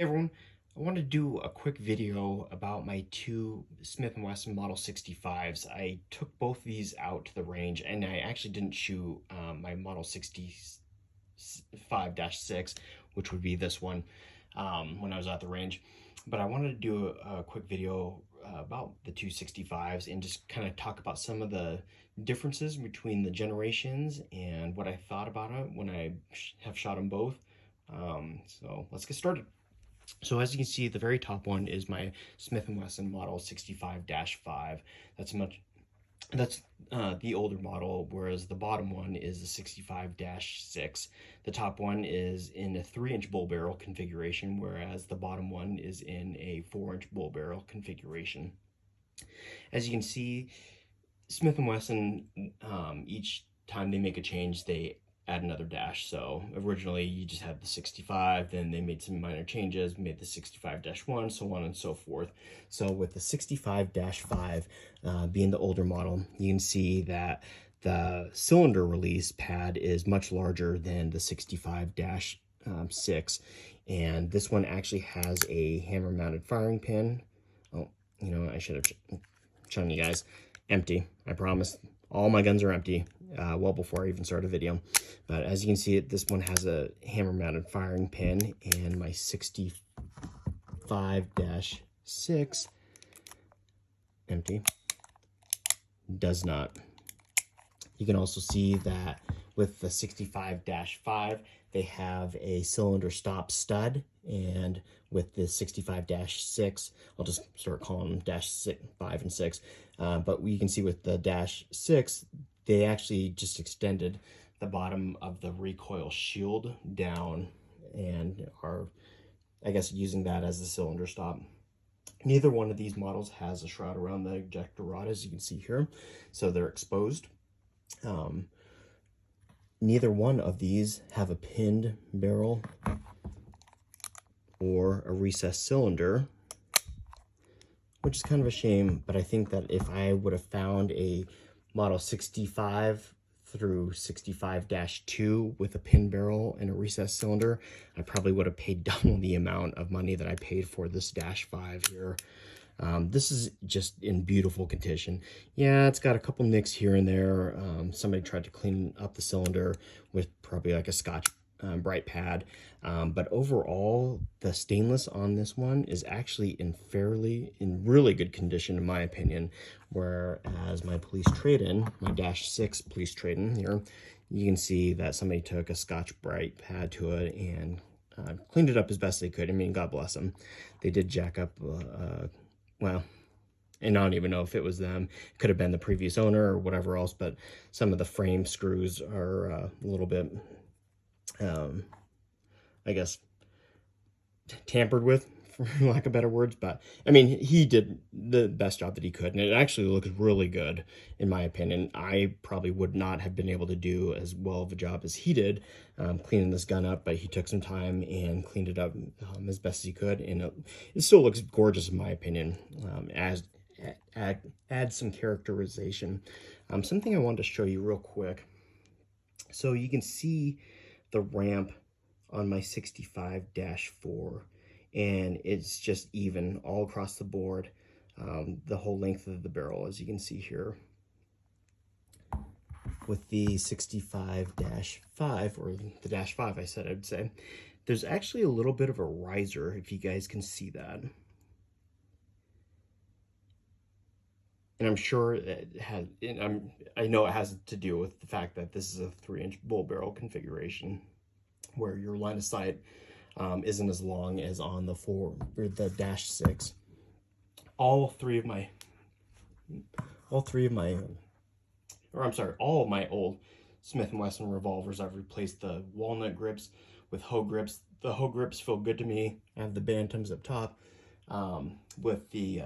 Hey everyone, I want to do a quick video about my two Smith & Wesson Model 65s. I took both of these out to the range, and I actually didn't shoot my Model 65-6, which would be this one, when I was at the range. But I wanted to do a quick video about the two 65s and just kind of talk about some of the differences between the generations and what I thought about it when I have shot them both. So let's get started. So as you can see, the very top one is my Smith & Wesson Model 65-5. That's the older model, whereas the bottom one is the 65-6. The top one is in a 3-inch bull barrel configuration, whereas the bottom one is in a 4-inch bull barrel configuration. As you can see, Smith & Wesson, each time they make a change, they add another dash. So originally you just had the 65, then they made some minor changes, made the 65-1, so on and so forth. So with the 65-5 being the older model, you can see that the cylinder release pad is much larger than the 65-6, and this one actually has a hammer mounted firing pin. Oh, you know, I should have shown you guys. Empty, I promise. All my guns are empty well before I even start a video. But as you can see, this one has a hammer mounted firing pin, and my 65-6, empty, does not. You can also see that with the 65-5, they have a cylinder stop stud, and with the 65-6, I'll just start calling them -5 and 6, but you can see with the -6, they actually just extended the bottom of the recoil shield down and are, I guess, using that as the cylinder stop. Neither one of these models has a shroud around the ejector rod, as you can see here, so they're exposed. Neither one of these have a pinned barrel or a recessed cylinder, which is kind of a shame, but I think that if I would have found a Model 65 through 65-2 with a pin barrel and a recessed cylinder, I probably would have paid double the amount of money that I paid for this -5 here. This is just in beautiful condition. Yeah, it's got a couple nicks here and there. Somebody tried to clean up the cylinder with probably like a Scotch Brite pad. But overall, the stainless on this one is actually in really good condition, in my opinion. Whereas my police trade-in, my -6 police trade-in here, you can see that somebody took a Scotch Brite pad to it and cleaned it up as best they could. I mean, God bless them. They did jack up, well, and I don't even know if it was them. It could have been the previous owner or whatever else, but some of the frame screws are a little bit, I guess, tampered with, for lack of better words. But I mean, he did the best job that he could, and it actually looks really good, in my opinion. I probably would not have been able to do as well of a job as he did cleaning this gun up, but he took some time and cleaned it up as best as he could, and it still looks gorgeous, in my opinion. Add some characterization. Something I wanted to show you real quick. So you can see the ramp on my 65-4, and it's just even all across the board, the whole length of the barrel, as you can see here. With the 65-5, or the -5, I said I'd say, there's actually a little bit of a riser, if you guys can see that. And I'm sure it has, I know it has to do with the fact that this is a 3-inch bull barrel configuration, where your line of sight isn't as long as on the -6. All of my old Smith & Wesson revolvers, I've replaced the walnut grips with hoe grips. The hoe grips feel good to me. I have the bantams up top with the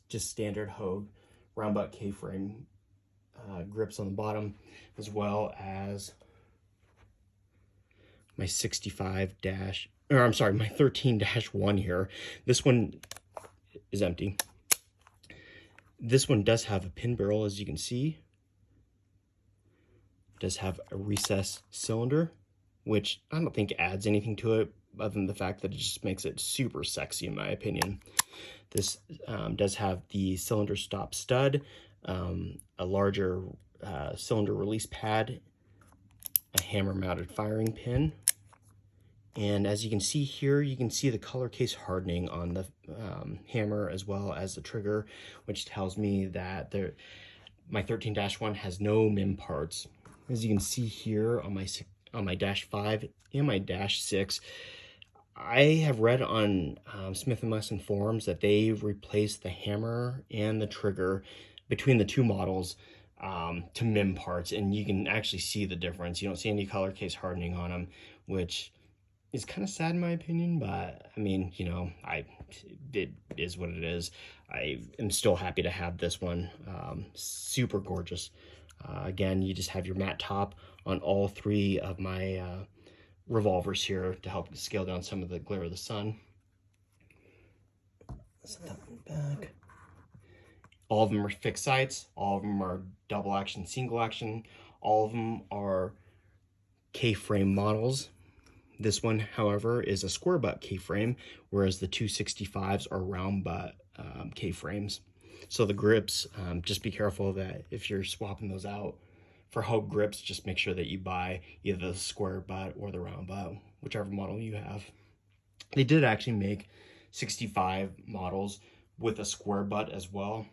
just standard hoe round butt K-frame grips on the bottom, as well as my 13-1 here. This one is empty. This one does have a pin barrel, as you can see. It does have a recessed cylinder, which I don't think adds anything to it, other than the fact that it just makes it super sexy in my opinion. This does have the cylinder stop stud, a larger cylinder release pad, a hammer mounted firing pin, and as you can see here, you can see the color case hardening on the hammer as well as the trigger, which tells me that my 13-1 has no MIM parts. As you can see here on my Dash 5 and my Dash 6, I have read on Smith & Wesson forums that they've replaced the hammer and the trigger between the two models to MIM parts, and you can actually see the difference. You don't see any color case hardening on them, which is kind of sad in my opinion, but I mean, you know, it is what it is. I am still happy to have this one. Super gorgeous. Again, you just have your matte top on all three of my revolvers here to help scale down some of the glare of the sun. Set that one back. All of them are fixed sights. All of them are double action, single action. All of them are K-frame models. This one, however, is a square butt K-frame, whereas the 265s are round butt K-frames. So the grips, just be careful that if you're swapping those out for Hogue grips, just make sure that you buy either the square butt or the round butt, whichever model you have. They did actually make 65 models with a square butt as well.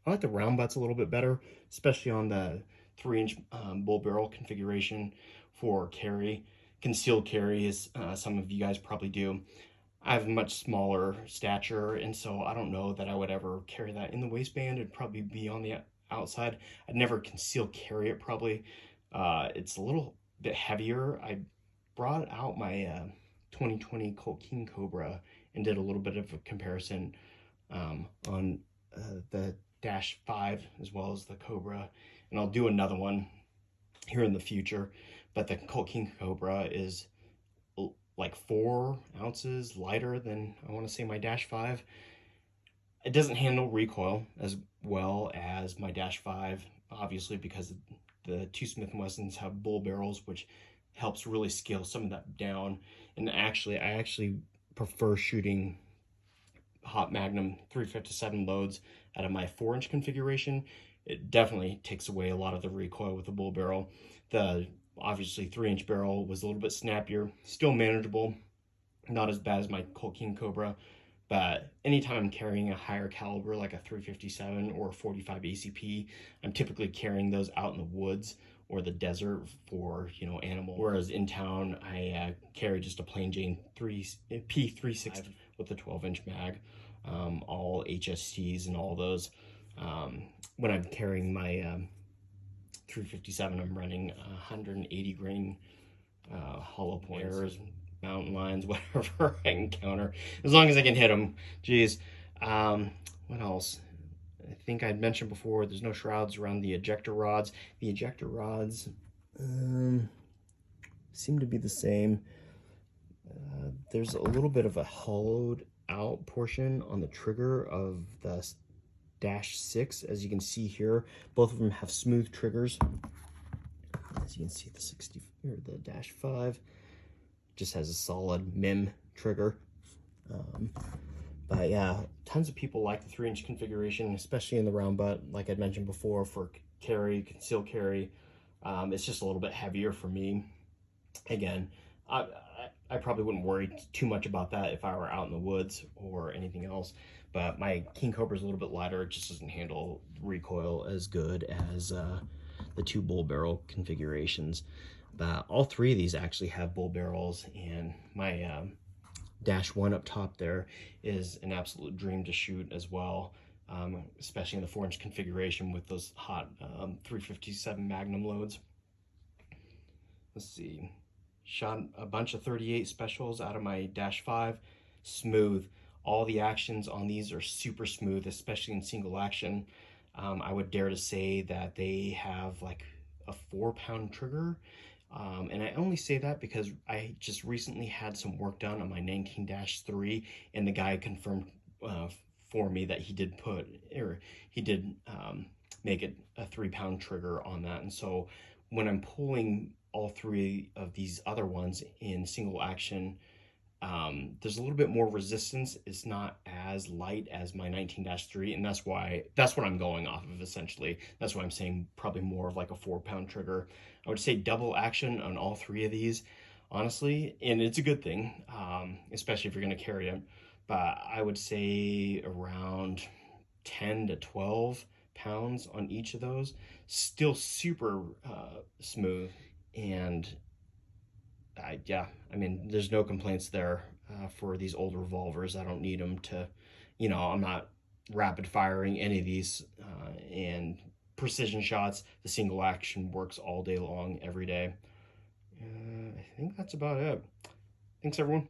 I like the round butts a little bit better, especially on the 3-inch bull barrel configuration for carry. Concealed carry, as some of you guys probably do. I have a much smaller stature, and so I don't know that I would ever carry that in the waistband. It'd probably be on the outside. I'd never conceal carry it probably. It's a little bit heavier. I brought out my 2020 Colt King Cobra and did a little bit of a comparison on the Dash 5 as well as the Cobra, and I'll do another one here in the future. But the Colt King Cobra is like 4 ounces lighter than, I want to say, my Dash 5. It doesn't handle recoil as well as my Dash 5, obviously, because the two Smith & Wessons have bull barrels, which helps really scale some of that down. And actually, I actually prefer shooting hot Magnum 357 loads out of my 4-inch configuration. It definitely takes away a lot of the recoil with the bull barrel. The obviously 3-inch barrel was a little bit snappier, still manageable, not as bad as my Colt King Cobra, but anytime I'm carrying a higher caliber like a 357 or 45 ACP, I'm typically carrying those out in the woods or the desert for, you know, animals. Whereas in town, I carry just a plain Jane P360 with a 12-inch mag, all HSTs and all those. When I'm carrying my 357, I'm running 180 grain hollow pointers, mountain lions, whatever I encounter, as long as I can hit them. Geez. What else? I think I'd mentioned before, there's no shrouds around the ejector rods. The ejector rods seem to be the same. There's a little bit of a hollowed out portion on the trigger of the Dash 6, as you can see here. Both of them have smooth triggers. As you can see, the Dash 5 just has a solid MIM trigger. But yeah, tons of people like the 3-inch configuration, especially in the round butt, like I mentioned before, for carry, concealed carry. It's just a little bit heavier for me. Again, I probably wouldn't worry too much about that if I were out in the woods or anything else. But my King Cobra is a little bit lighter. It just doesn't handle recoil as good as the 2 bull barrel configurations. But all 3 of these actually have bull barrels, and my Dash 1 up top there is an absolute dream to shoot as well, especially in the 4-inch configuration with those hot 357 Magnum loads. Let's see. Shot a bunch of 38 specials out of my Dash 5. Smooth. All the actions on these are super smooth, especially in single action. I would dare to say that they have like a 4-pound trigger. And I only say that because I just recently had some work done on my 19-3, and the guy confirmed for me that he did make it a 3-pound trigger on that. And so when I'm pulling all 3 of these other ones in single action, There's a little bit more resistance. It's not as light as my 19-3, and that's what I'm going off of essentially. That's why I'm saying probably more of like a 4 pound trigger. I would say double action on all three of these, honestly, and it's a good thing, especially if you're going to carry them. But I would say around 10 to 12 pounds on each of those. Still super smooth, and yeah, I mean, there's no complaints there for these old revolvers. I don't need them to, I'm not rapid firing any of these, and precision shots. The single action works all day long, every day. I think that's about it. Thanks, everyone.